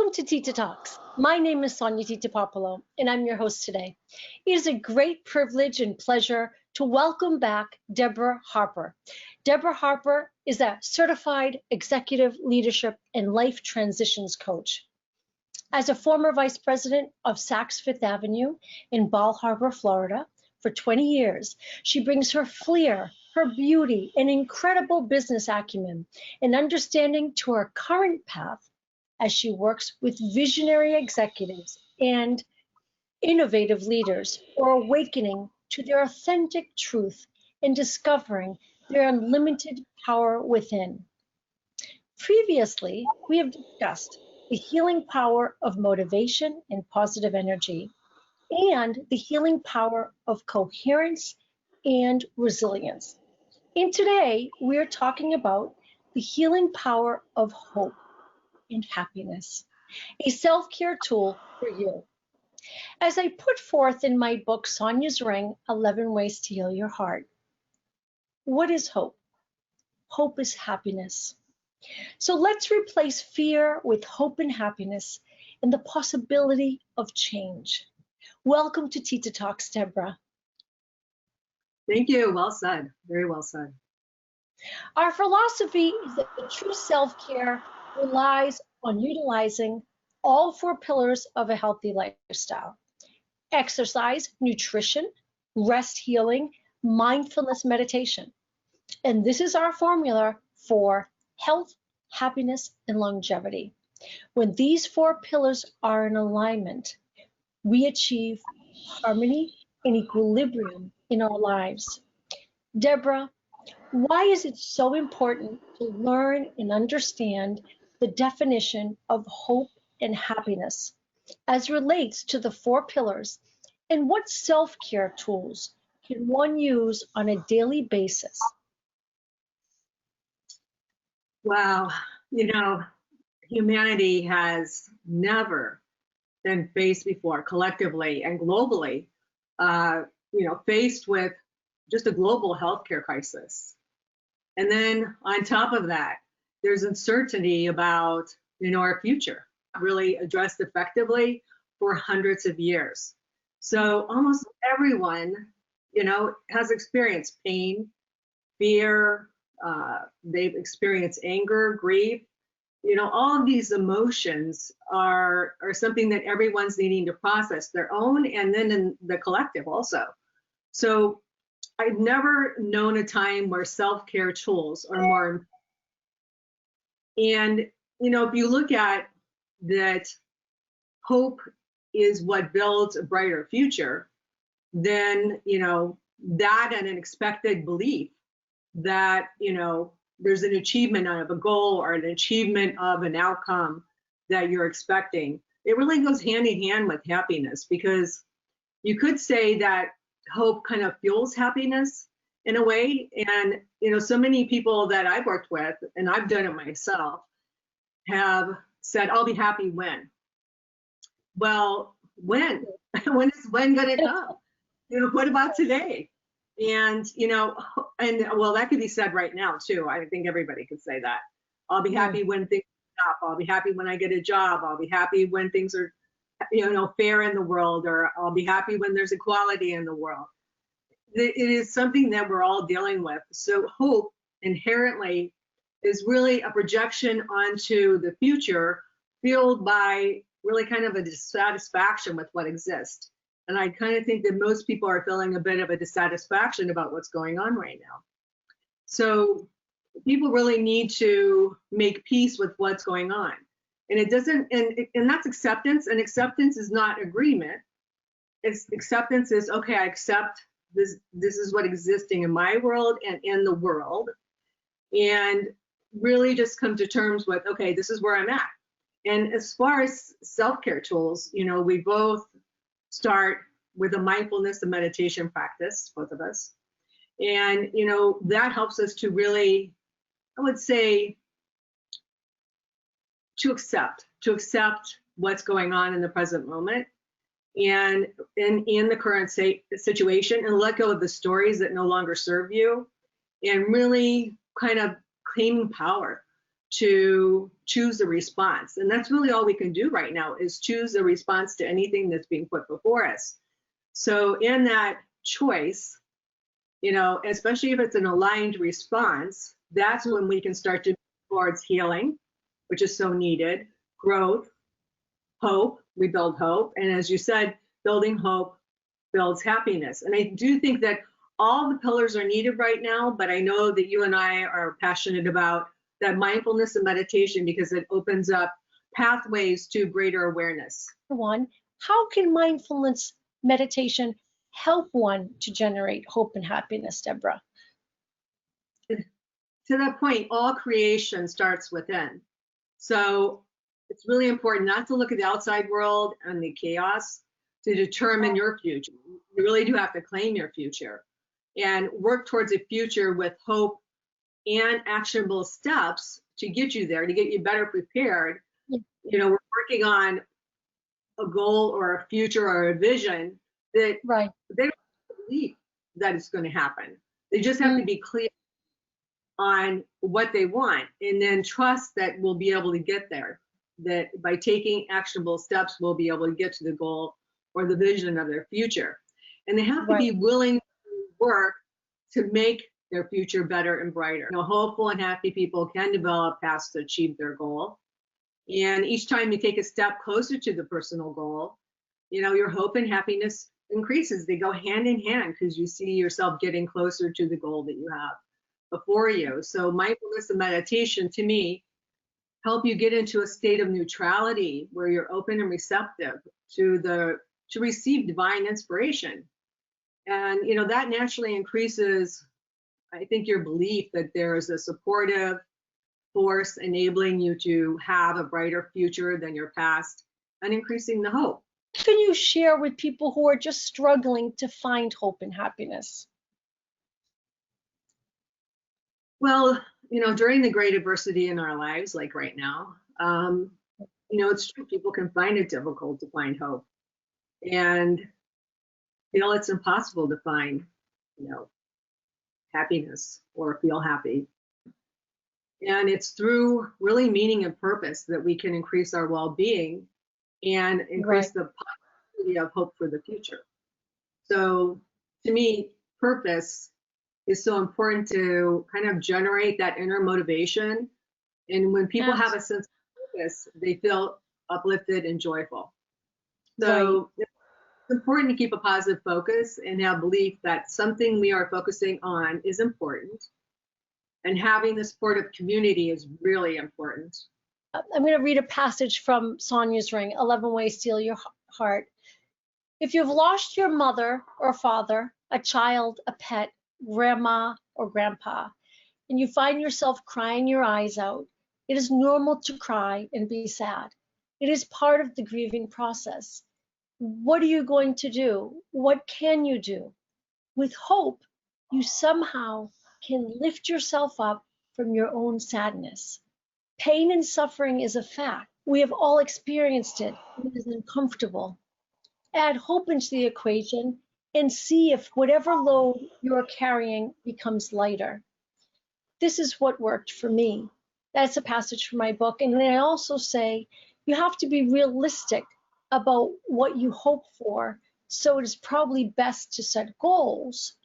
Welcome to Tita Talks. My name is Tita Popolo, and I'm your host today. It is a great privilege and pleasure to welcome back Deborah Harper. Deborah Harper is a certified executive leadership and life transitions coach. As a former vice president of Saks Fifth Avenue in Bal Harbour, Florida, for 20 years, she brings her flair, her beauty, and incredible business acumen and understanding to her current path as she works with visionary executives and innovative leaders who are awakening to their authentic truth and discovering their unlimited power within. Previously, we have discussed the healing power of motivation and positive energy, and the healing power of coherence and resilience. And today, we are talking about the healing power of hope and happiness, a self-care tool for you. As I put forth in my book, Sonia's Ring, 11 Ways to Heal Your Heart, what is hope? Hope is happiness. So let's replace fear with hope and happiness and the possibility of change. Welcome to Tita Talks, Deborah. Thank you. Well said. Very well said. Our philosophy is that the true self-care relies on utilizing all four pillars of a healthy lifestyle: exercise, nutrition, rest, healing, mindfulness, meditation. And this is our formula for health, happiness, and longevity. When these four pillars are in alignment, we achieve harmony and equilibrium in our lives. Deborah, why is it so important to learn and understand the definition of hope and happiness as relates to the four pillars, and what self-care tools can one use on a daily basis? Wow. Humanity has never been faced before, collectively and globally, faced with just a global healthcare crisis. And then on top of that, there's uncertainty about, our future, really addressed effectively for hundreds of years. So almost everyone, has experienced pain, fear, they've experienced anger, grief. All of these emotions are something that everyone's needing to process, their own and then in the collective also. So I've never known a time where self-care tools are more. And, if you look at that, hope is what builds a brighter future, then, that and an expected belief that, there's an achievement of a goal or an achievement of an outcome that you're expecting. It really goes hand in hand with happiness, because you could say that hope kind of fuels happiness in a way. And, so many people that I've worked with, and I've done it myself, have said, I'll be happy when. Well, when? When is when going to come? What about today? And, well, that could be said right now too. I think everybody could say that. I'll be happy when things stop. I'll be happy when I get a job. I'll be happy when things are, fair in the world, or I'll be happy when there's equality in the world. It is something that we're all dealing with. So hope inherently is really a projection onto the future, fueled by really kind of a dissatisfaction with what exists. And I kind of think that most people are feeling a bit of a dissatisfaction about what's going on right now. So people really need to make peace with what's going on. And it doesn't, and that's acceptance. And acceptance is not agreement. Acceptance is, okay, I accept this. This is what existing in my world and in the world. And really just come to terms with, okay, this is where I'm at. And as far as self-care tools, we both start with a mindfulness and meditation practice, both of us. And, that helps us to really, I would say, to accept what's going on in the present moment and in the current situation, and let go of the stories that no longer serve you, and really kind of claiming power. to choose a response. And that's really all we can do right now, is choose a response to anything that's being put before us. So in that choice, especially if it's an aligned response, that's when we can start to move towards healing, which is so needed, growth, hope, we build hope. And as you said, building hope builds happiness. And I do think that all the pillars are needed right now, but I know that you and I are passionate about that mindfulness and meditation because it opens up pathways to greater awareness. One, how can mindfulness meditation help one to generate hope and happiness, Deborah? To that point, all creation starts within. So it's really important not to look at the outside world and the chaos to determine your future. You really do have to claim your future and work towards a future with hope and actionable steps to get you there, to get you better prepared. We're working on a goal or a future or a vision that they don't believe that it's going to happen. They just have to be clear on what they want and then trust that we'll be able to get there, that by taking actionable steps, we'll be able to get to the goal or the vision of their future. And they have to be willing to work to make their future better and brighter. Hopeful and happy people can develop paths to achieve their goal. And each time you take a step closer to the personal goal, your hope and happiness increases. They go hand in hand because you see yourself getting closer to the goal that you have before you. So mindfulness and meditation, to me, help you get into a state of neutrality where you're open and receptive to receive divine inspiration. And that naturally increases, I think, your belief that there is a supportive force enabling you to have a brighter future than your past and increasing the hope. Can you share with people who are just struggling to find hope and happiness? Well, during the great adversity in our lives, like right now, it's true, people can find it difficult to find hope and feel it's impossible to find, happiness or feel happy. And it's through really meaning and purpose that we can increase our well-being and increase the possibility of hope for the future. So to me, purpose is so important to kind of generate that inner motivation. And when people have a sense of purpose, they feel uplifted and joyful. So it's important to keep a positive focus and have belief that something we are focusing on is important. And having the supportive community is really important. I'm going to read a passage from Sonia's Ring, 11 Ways to Steal Your Heart. If you've lost your mother or father, a child, a pet, grandma or grandpa, and you find yourself crying your eyes out, it is normal to cry and be sad. It is part of the grieving process. What are you going to do? What can you do? With hope, you somehow can lift yourself up from your own sadness. Pain and suffering is a fact. We have all experienced it. It is uncomfortable. Add hope into the equation and see if whatever load you're carrying becomes lighter. This is what worked for me. That's a passage from my book. And then I also say you have to be realistic about what you hope for. So it is probably best to set goals.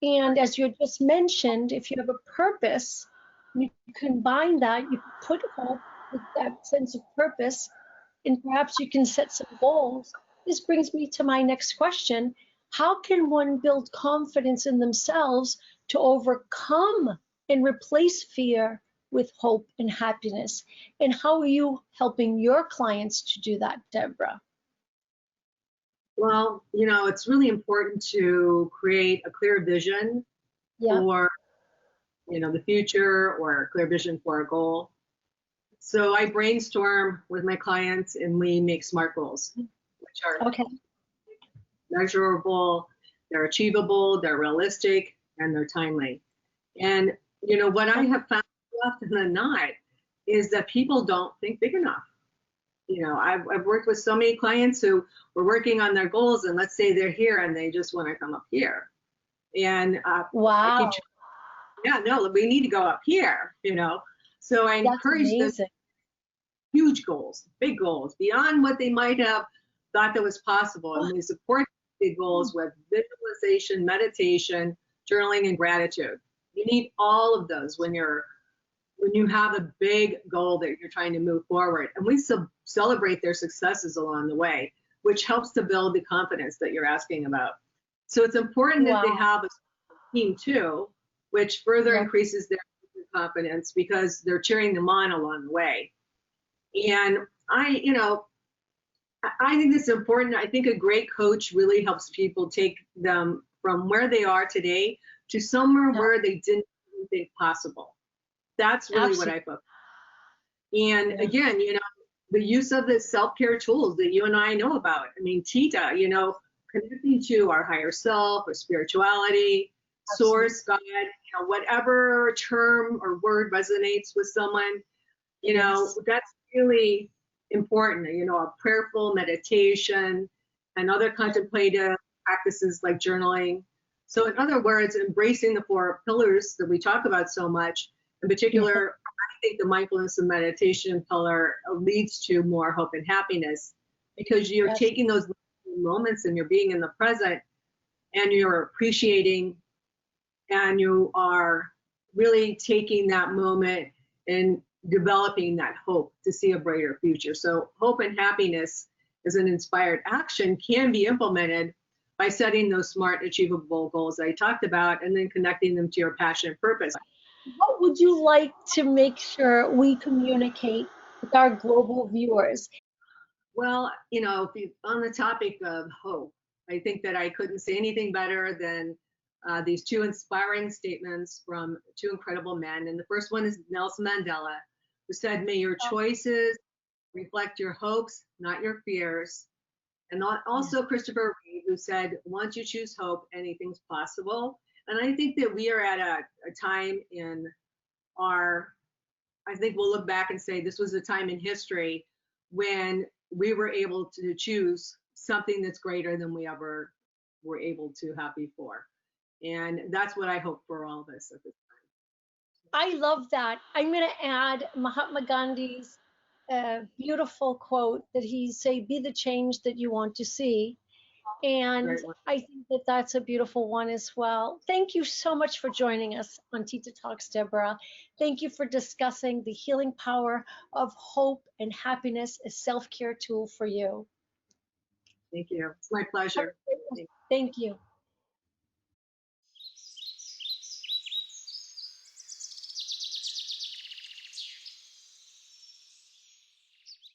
And as you just mentioned, if you have a purpose, you combine that, you put hope with that sense of purpose, and perhaps you can set some goals. This brings me to my next question. How can one build confidence in themselves to overcome and replace fear with hope and happiness? And how are you helping your clients to do that, Deborah? Well, it's really important to create a clear vision for, the future, or a clear vision for a goal. So I brainstorm with my clients and we make SMART goals, which are measurable, they're achievable, they're realistic, and they're timely. And, what I have found often than not is that people don't think big enough. I've worked with so many clients who were working on their goals, and let's say they're here and they just want to come up here. And wow. we need to go up here, So I That's encourage them amazing. huge goals, big goals, beyond what they might have thought that was possible. And we support big goals with visualization, meditation, journaling, and gratitude. You need all of those when you have a big goal that you're trying to move forward. And we celebrate their successes along the way, which helps to build the confidence that you're asking about. So it's important that they Wow. have a team too, which further Yep. increases their confidence because they're cheering them on along the way. And I think it's important. I think a great coach really helps people take them from where they are today to somewhere Yep. where they didn't even think possible. That's really what Absolutely. I focus. And Yeah. again, the use of the self-care tools that you and I know about. I mean, Tita, connecting to our higher self or spirituality, Absolutely. source, God, whatever term or word resonates with someone, Yes. that's really important. A prayerful meditation and other contemplative practices like journaling. So, in other words, embracing the four pillars that we talk about so much, in Yeah. particular, I think the mindfulness and meditation pillar leads to more hope and happiness because you're Yes. taking those moments and you're being in the present and you're appreciating and you are really taking that moment and developing that hope to see a brighter future. So hope and happiness as an inspired action can be implemented by setting those smart, achievable goals I talked about and then connecting them to your passion and purpose. What would you like to make sure we communicate with our global viewers? Well, on the topic of hope, I think that I couldn't say anything better than these two inspiring statements from two incredible men. And the first one is Nelson Mandela, who said, "May your choices reflect your hopes, not your fears." And Yeah. also Christopher Reeve, who said, "Once you choose hope, anything's possible." And I think that we are at a time in our I think we'll look back and say this was a time in history when we were able to choose something that's greater than we ever were able to have before. And that's what I hope for all of us at this I love that. I'm going to add Mahatma Gandhi's beautiful quote that he say, "Be the change that you want to see." And great one. I think that that's a beautiful one as well. Thank you so much for joining us on Tita Talks, Deborah. Thank you for discussing the healing power of hope and happiness as self-care tool for you. Thank you. It's my pleasure. Thank you.